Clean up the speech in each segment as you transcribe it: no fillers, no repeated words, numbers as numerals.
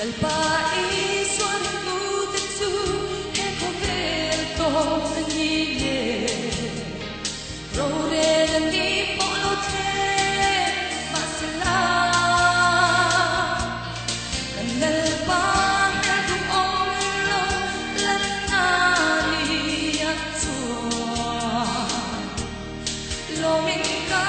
dal paese arrivato su e coperto d'aniglie, rore di polote, ma se là, nel pane d'uomo, la nalia tua, l'unica.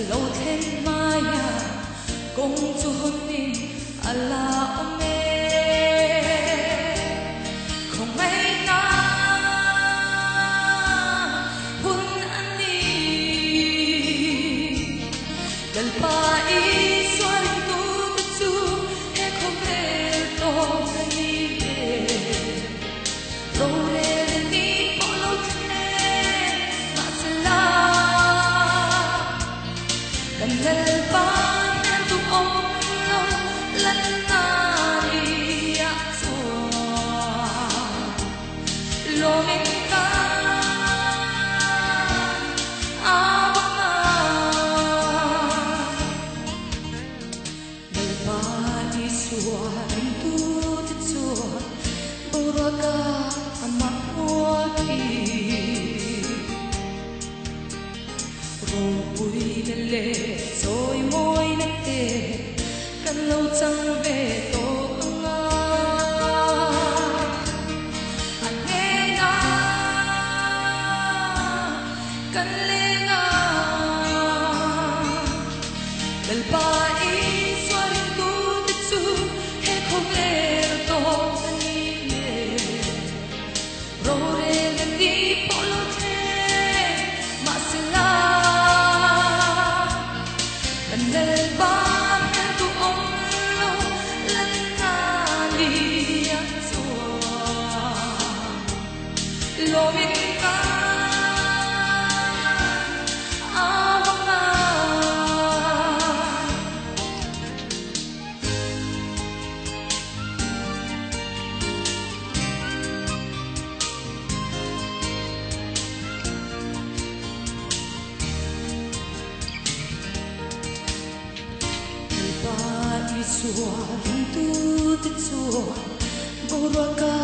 Lâu thêm maya công chúa hôn mình ala ome không ai na hun ani dal paese arrivato su e coperto d'aniglie, rore di polote, ma se là nel pane d'uomo la nalia tua, l'unica nel paese arrivato su buraca amakuaki robui delle soi môi nette cần lâu chẳng về tổ nga anh nghe nga cần lên nga del paese arrivato su e coperto d'aniglie, rore di polote, ma se là nel pane d'uomo la nalia tua, l'unica ama. Suara tutup suara buraca